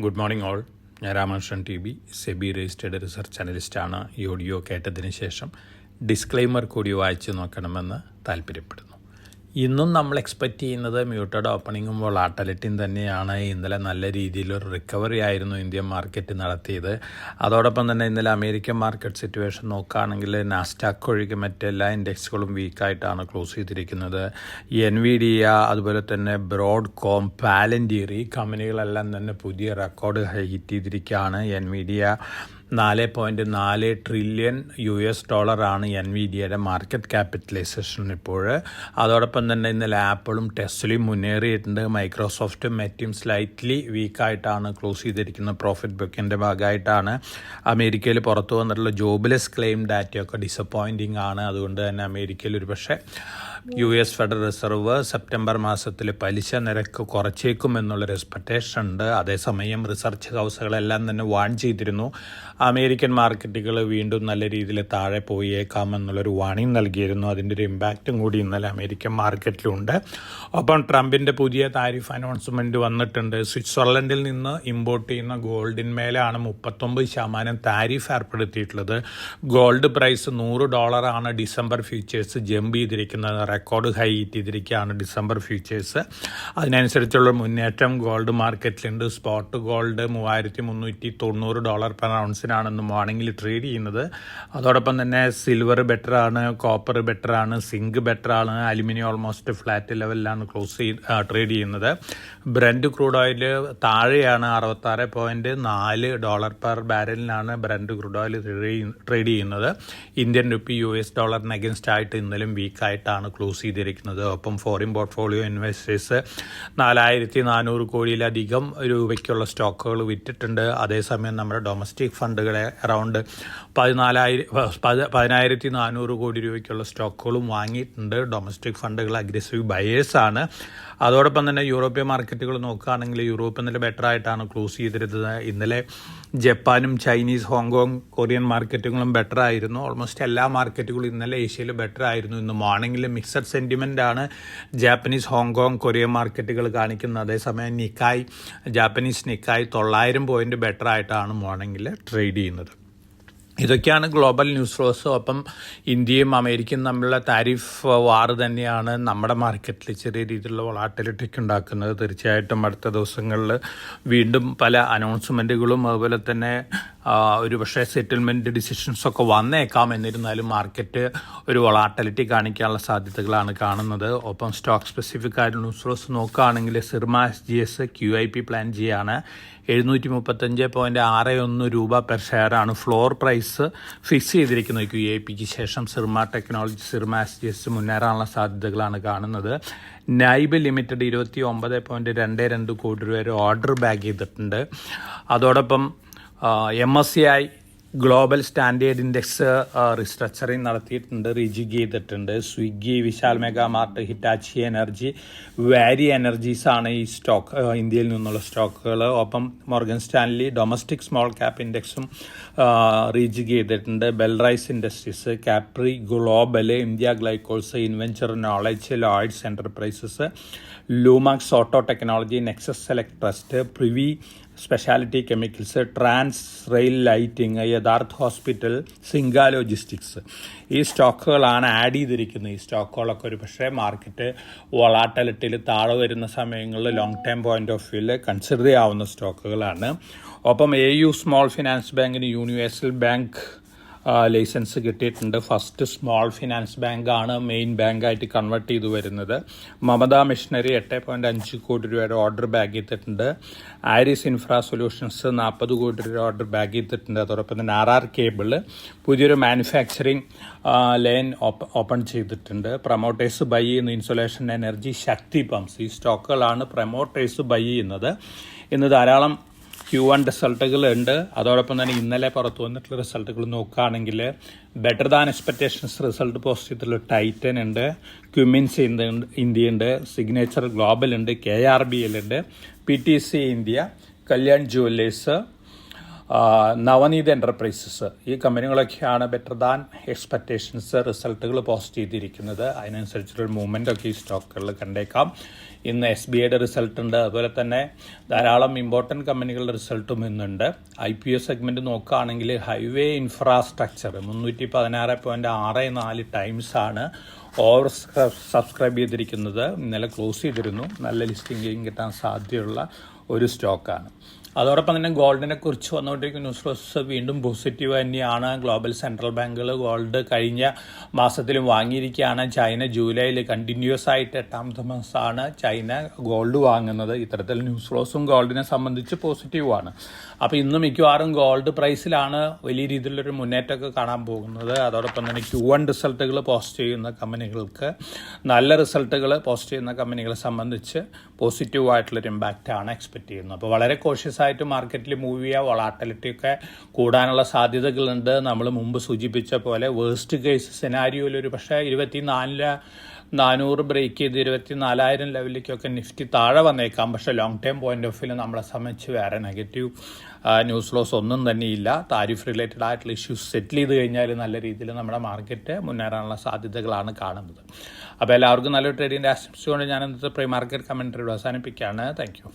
Good morning all. ഞാൻ Ramakrishnan T B, SEBI registered research അനലിസ്റ്റാണ്. ഈ ഓഡിയോ കേട്ടതിന് ശേഷം ഡിസ്ക്ലെയിമർ കൂടി വായിച്ചു നോക്കണമെന്ന് താല്പര്യപ്പെടുന്നു. ഇന്നും നമ്മൾ എക്സ്പെക്റ്റ് ചെയ്യുന്നത് മ്യൂട്ടഡ് ഓപ്പണിങ്ങും വോളാറ്റിലിറ്റിയും തന്നെയാണ്. ഇന്നലെ നല്ല രീതിയിലൊരു റിക്കവറി ആയിരുന്നു ഇന്ത്യൻ മാർക്കറ്റ് നടത്തിയത്. അതോടൊപ്പം തന്നെ ഇന്നലെ അമേരിക്കൻ മാർക്കറ്റ് സിറ്റുവേഷൻ നോക്കുകയാണെങ്കിൽ നാസ്ഡാക്ക് ഒഴികെ മറ്റെല്ലാ ഇൻഡെക്സുകളും വീക്കായിട്ടാണ് ക്ലോസ് ചെയ്തിരിക്കുന്നത്. എൻവിഡിയ, അതുപോലെ തന്നെ ബ്രോഡ്കോം, പാലന്റിയർ, ഈ കമ്പനികളെല്ലാം തന്നെ പുതിയ റെക്കോർഡ് ഹിറ്റ് ചെയ്തിരിക്കുകയാണ്. എൻവിഡിയ 4.4 ട്രില്യൺ US$ എൻവിഡിയയുടെ മാർക്കറ്റ് ക്യാപിറ്റലൈസേഷൻ ഇപ്പോൾ. അതോടൊപ്പം തന്നെ ഇന്നലെ ആപ്പിളും ടെസ്ലയും മുന്നേറിയിട്ടുണ്ട്. മൈക്രോസോഫ്റ്റും മെറ്റും സ്ലൈറ്റ്ലി വീക്കായിട്ടാണ് ക്ലോസ് ചെയ്തിരിക്കുന്നത്. പ്രോഫിറ്റ് ബുക്കിൻ്റെ ഭാഗമായിട്ടാണ്. അമേരിക്കയിൽ പുറത്തു വന്നിട്ടുള്ള ജോബ്ലെസ് ക്ലെയിം ഡാറ്റയൊക്കെ ഡിസപ്പോയിൻറ്റിംഗ് ആണ്. അതുകൊണ്ട് തന്നെ അമേരിക്കയിൽ ഒരു പക്ഷേ US ഫെഡറൽ റിസർവ് സെപ്റ്റംബർ മാസത്തിൽ പലിശ നിരക്ക് കുറച്ചേക്കും എന്നുള്ളൊരു എക്സ്പെക്റ്റേഷൻ ഉണ്ട്. അതേസമയം റിസർച്ച് ഹൗസുകളെല്ലാം തന്നെ വാൺ ചെയ്തിരുന്നു അമേരിക്കൻ മാർക്കറ്റുകൾ വീണ്ടും നല്ല രീതിയിൽ താഴെ പോയേക്കാം എന്നുള്ളൊരു വാണിംഗ് നൽകിയിരുന്നു. അതിൻ്റെ ഒരു ഇമ്പാക്റ്റും കൂടി ഇന്നലെ അമേരിക്കൻ മാർക്കറ്റിലുണ്ട്. ഒപ്പം ട്രംപിൻ്റെ പുതിയ താരിഫ് അനൗൺസ്മെൻറ്റ് വന്നിട്ടുണ്ട്. സ്വിറ്റ്സർലൻഡിൽ നിന്ന് ഇമ്പോർട്ട് ചെയ്യുന്ന ഗോൾഡിന്മേലാണ് 39% താരിഫ് ഏർപ്പെടുത്തിയിട്ടുള്ളത്. Gold price $100 December futures jump ചെയ്തിരിക്കുന്നത്. റെക്കോർഡ് ഹൈ ചെയ്തിരിക്കുകയാണ് ഡിസംബർ ഫ്യൂച്ചേഴ്സ്. അതിനനുസരിച്ചുള്ള മുന്നേറ്റം ഗോൾഡ് മാർക്കറ്റിലുണ്ട്. സ്പോട്ട് ഗോൾഡ് $3,390 പെർ ഔൺസിനാണെന്ന് മോർണിംഗിൽ ട്രേഡ് ചെയ്യുന്നത്. അതോടൊപ്പം തന്നെ സിൽവർ ബെറ്ററാണ്, കോപ്പർ ബെറ്ററാണ്, സിങ്ക് ബെറ്ററാണ്. അലുമിനിയം ഓൾമോസ്റ്റ് ഫ്ലാറ്റ് ലെവലിലാണ് ട്രേഡ് ചെയ്യുന്നത്. ബ്രന്റ് ക്രൂഡ് ഓയിൽ താഴെയാണ്, $66.4 പെർ ബാരലിനാണ് ബ്രന്റ് ക്രൂഡ് ഓയിൽ ട്രേഡ് ചെയ്യുന്നത്. ഇന്ത്യൻ റുപ്പി $, അഗൻസ്റ്റ് ആയിട്ട് ഇന്നലും വീക്കായിട്ടാണ് ക്ലോസ് ചെയ്തിരിക്കുന്നത്. ഒപ്പം ഫോറിൻ പോർട്ട്ഫോളിയോ ഇൻവെസ്റ്റേഴ്സ് 4,400 കോടിയിലധികം രൂപയ്ക്കുള്ള സ്റ്റോക്കുകൾ വിറ്റിട്ടുണ്ട്. അതേസമയം നമ്മുടെ ഡൊമസ്റ്റിക് ഫണ്ടുകളെ അറൗണ്ട് 14,400 കോടി രൂപയ്ക്കുള്ള സ്റ്റോക്കുകളും വാങ്ങിയിട്ടുണ്ട്. ഡൊമസ്റ്റിക് ഫണ്ടുകൾ അഗ്രസീവ് ബയേഴ്സാണ്. അതോടൊപ്പം തന്നെ യൂറോപ്യൻ മാർക്കറ്റുകൾ നോക്കുകയാണെങ്കിൽ യൂറോപ്പ് ഇന്നലെ ബെറ്റർ ആയിട്ടാണ് ക്ലോസ് ചെയ്തിരുന്നത്. ഇന്നലെ ജപ്പാനും ചൈനീസ്, ഹോങ്കോങ്, കൊറിയൻ മാർക്കറ്റുകളും ബെറ്റർ ആയിരുന്നു. ഓൾമോസ്റ്റ് എല്ലാ മാർക്കറ്റുകളും ഇന്നലെ ഏഷ്യയിൽ ബെറ്റർ ആയിരുന്നു. ഇന്ന് മോർണിംഗിൽ മിക്സഡ് സെൻറ്റിമെൻ്റ് ആണ് ജാപ്പനീസ്, ഹോങ്കോങ്, കൊറിയൻ മാർക്കറ്റുകൾ കാണിക്കുന്നത്. അതേസമയം ജാപ്പനീസ് നിക്കായ് 900 പോയിന്റ് ബെറ്റർ ആയിട്ടാണ് മോർണിംഗിൽ ട്രേഡ് ചെയ്യുന്നത്. ഇതൊക്കെയാണ് ഗ്ലോബൽ ന്യൂസ് ഫ്ലോസ്. ഒപ്പം ഇന്ത്യയും അമേരിക്കയും തമ്മിലുള്ള താരിഫ് വാർ തന്നെയാണ് നമ്മുടെ മാർക്കറ്റിൽ ചെറിയ രീതിയിലുള്ള വോളാറ്റിലിറ്റിക്ക് ഉണ്ടാക്കുന്നത്. തീർച്ചയായിട്ടും അടുത്ത ദിവസങ്ങളിൽ വീണ്ടും പല അനൗൺസ്മെൻറ്റുകളും അതുപോലെ തന്നെ ഒരു പക്ഷേ സെറ്റിൽമെൻറ്റ് ഡിസിഷൻസൊക്കെ വന്നേക്കാം. എന്നിരുന്നാലും മാർക്കറ്റ് ഒരു വോളാറ്റിലിറ്റി കാണിക്കാനുള്ള സാധ്യതകളാണ് കാണുന്നത്. ഒപ്പം സ്റ്റോക്ക് സ്പെസിഫിക് ആയിട്ട് ന്യൂസ് ഫ്ലോസ് നോക്കുകയാണെങ്കിൽ സിർമ SGS QIP പ്ലാൻ ചെയ്യാണ്. 735.61 രൂപ പെർ ഷെയറാണ് ഫ്ലോർ പ്രൈസ് ഫിക്സ് ചെയ്തിരിക്കുന്നത്. QIPക്ക് ശേഷം സിർമ ടെക്നോളജി, സിർമ SGS മുന്നേറാനുള്ള സാധ്യതകളാണ് കാണുന്നത്. നൈബ് ലിമിറ്റഡ് 29.22 കോടി രൂപ വരെ ഓർഡർ ബാഗ് ചെയ്തിട്ടുണ്ട്. അതോടൊപ്പം MSCI global standard index restructuring നടത്തിയിട്ടുണ്ട്, റിജിഗ് ചെയ്തിട്ടുണ്ട്. Swiggy, Vishal Mega Mart, Hitachi Energy, Waaree Energies ആണ് ഈ സ്റ്റോക്ക് ഇന്ത്യയിൽ നിന്നുള്ള സ്റ്റോക്കുകൾ. ഒപ്പം Morgan Stanley domestic small cap ഇൻഡെക്സും റിജിഗ് ചെയ്തിട്ടുണ്ട്. Belrise Industries, Capri Global, India Glycols, Inventure Knowledge, Lloyds Enterprises, Lumax Auto Technology, Nexus Select Trust, Privi Speciality Chemicals, Trans Rail Lighting, Yatharth Hospital, സിംഗ Logistics, ഈ സ്റ്റോക്കുകളാണ് ആഡ് ചെയ്തിരിക്കുന്നത്. ഈ സ്റ്റോക്കുകളൊക്കെ ഒരു പക്ഷേ മാർക്കറ്റ് വോളാറ്റിലിറ്റിയിൽ താഴെ വരുന്ന സമയങ്ങളിൽ ലോങ് ടൈം പോയിന്റ് ഓഫ് വ്യൂവിൽ കൺസിഡർ ചെയ്യാവുന്ന സ്റ്റോക്കുകളാണ്. ഒപ്പം AU സ്മോൾ ഫിനാൻസ് ബാങ്കിന് യൂണിവേഴ്സൽ ബാങ്ക് ലൈസൻസ് കിട്ടിയിട്ടുണ്ട്. ഫസ്റ്റ് സ്മോൾ ഫിനാൻസ് ബാങ്കാണ് മെയിൻ ബാങ്കായിട്ട് കൺവേർട്ട് ചെയ്തു വരുന്നത്. മമത മിഷനറി 8.5 കോടി രൂപയുടെ ഓർഡർ ബാഗ് ചെയ്തിട്ടുണ്ട്. ആരിസ് ഇൻഫ്രാ സൊല്യൂഷൻസ് 40 കോടി രൂപ ഓർഡർ ബാഗ് ചെയ്തിട്ടുണ്ട്. അതോടൊപ്പം തന്നെ RR കേബിൾ പുതിയൊരു മാനുഫാക്ചറിങ് ലൈൻ ഓപ്പൺ ചെയ്തിട്ടുണ്ട്. പ്രൊമോട്ടേഴ്സ് ബൈ ചെയ്യുന്ന ഇൻസുലേഷൻ എനർജി, ശക്തി പമ്പ്സ്, ഈ സ്റ്റോക്കുകളാണ് പ്രൊമോട്ടേഴ്സ് ബൈ ചെയ്യുന്നത്. ഇന്ന് ധാരാളം Q1 റിസൾട്ടുകളുണ്ട്. അതോടൊപ്പം തന്നെ ഇന്നലെ പുറത്തു വന്നിട്ടുള്ള റിസൾട്ടുകൾ നോക്കുകയാണെങ്കിൽ better than expectations result post ചെയ്തിട്ടുള്ള ടൈറ്റൻ ഉണ്ട്, ക്യുമിൻസ് ഇന്ത്യ ഉണ്ട്, സിഗ്നേച്ചർ ഗ്ലോബൽ ഉണ്ട്, KRBL ഉണ്ട്, PTC India, Kalyan Jewellers, Navneet Enterprises, ഈ കമ്പനികളൊക്കെയാണ് ബെറ്റർ ദാൻ എക്സ്പെക്റ്റേഷൻസ് റിസൾട്ടുകൾ പോസ്റ്റ് ചെയ്തിരിക്കുന്നത്. അതിനനുസരിച്ചുള്ള മൂവ്മെൻ്റ് ഒക്കെ ഈ സ്റ്റോക്കുകളിൽ കണ്ടേക്കാം. ഇന്ന് SBIയുടെ റിസൾട്ട് ഉണ്ട്, അതുപോലെ തന്നെ ധാരാളം ഇമ്പോർട്ടൻറ്റ് കമ്പനികളുടെ റിസൾട്ടും ഇന്നുണ്ട്. IPO സെഗ്മെൻറ്റ് നോക്കുകയാണെങ്കിൽ ഹൈവേ ഇൻഫ്രാസ്ട്രക്ചർ 316.64 ടൈംസാണ് ഓവർ സബ്സ്ക്രൈബ് ചെയ്തിരിക്കുന്നത്. ഇന്നലെ ക്ലോസ് ചെയ്തിരുന്നു. നല്ല ലിസ്റ്റിംഗ് കിട്ടാൻ സാധ്യതയുള്ള ഒരു സ്റ്റോക്കാണ്. അതോടൊപ്പം തന്നെ ഗോൾഡിനെ കുറിച്ച് വന്നുകൊണ്ടിരിക്കുന്ന ന്യൂസ് ഫ്ലോസ് വീണ്ടും പോസിറ്റീവ് തന്നെയാണ്. ഗ്ലോബൽ സെൻട്രൽ ബാങ്കുകൾ ഗോൾഡ് കഴിഞ്ഞ മാസത്തിലും വാങ്ങിയിരിക്കുകയാണ്. ചൈന ജൂലൈയിൽ കണ്ടിന്യൂസ് ആയിട്ട് 8ാമത്തെ മാസമാണ് ചൈന ഗോൾഡ് വാങ്ങുന്നത്. ഇത്തരത്തിൽ ന്യൂസ് ഫ്ലോസും ഗോൾഡിനെ സംബന്ധിച്ച് പോസിറ്റീവാണ്. അപ്പോൾ ഇന്ന് മിക്കവാറും ഗോൾഡ് പ്രൈസിലാണ് വലിയ രീതിയിലുള്ളൊരു മുന്നേറ്റമൊക്കെ കാണാൻ പോകുന്നത്. അതോടൊപ്പം തന്നെ Q1 റിസൾട്ടുകൾ പോസ്റ്റ് ചെയ്യുന്ന കമ്പനികൾക്ക്, നല്ല റിസൾട്ടുകൾ പോസ്റ്റ് ചെയ്യുന്ന കമ്പനികളെ സംബന്ധിച്ച് പോസിറ്റീവായിട്ടുള്ളൊരു ഇമ്പാക്റ്റാണ് എക്സ്പെക്റ്റ് ചെയ്യുന്നത്. അപ്പോൾ വളരെ കോഷ്യസ് ആയിട്ട് മാർക്കറ്റിൽ മൂവ് ചെയ്യുക. വൊളാറ്റിലിറ്റി ഒക്കെ കൂടാനുള്ള സാധ്യതകളുണ്ട്. നമ്മൾ മുമ്പ് സൂചിപ്പിച്ച പോലെ വേഴ്സ്റ്റ് കേസ് സെനാരിയോയിൽ ഒരു പക്ഷേ 24,400 ബ്രേക്ക് ചെയ്ത് 24,000 ലെവലിലേക്കൊക്കെ നിഫ്റ്റി താഴെ വന്നേക്കാം. പക്ഷേ long term point of view നമ്മളെ സംബന്ധിച്ച് വേറെ നെഗറ്റീവ് ന്യൂസ് ഫ്ലോസ് ഒന്നും തന്നെയില്ല. താരിഫ് റിലേറ്റഡ് ആയിട്ടുള്ള ഇഷ്യൂസ് സെറ്റിൽ ചെയ്ത് കഴിഞ്ഞാൽ നല്ല രീതിയിൽ നമ്മുടെ മാർക്കറ്റ് മുന്നേറാനുള്ള സാധ്യതകളാണ് കാണുന്നത്. അപ്പോൾ എല്ലാവർക്കും നല്ലൊരു ട്രേഡിൻ്റെ ആശംസിച്ചുകൊണ്ട് ഞാൻ ഇന്നത്തെ പ്രീ മാർക്കറ്റ് കമൻട്രി അവസാനിപ്പിക്കുകയാണ്. Thank you.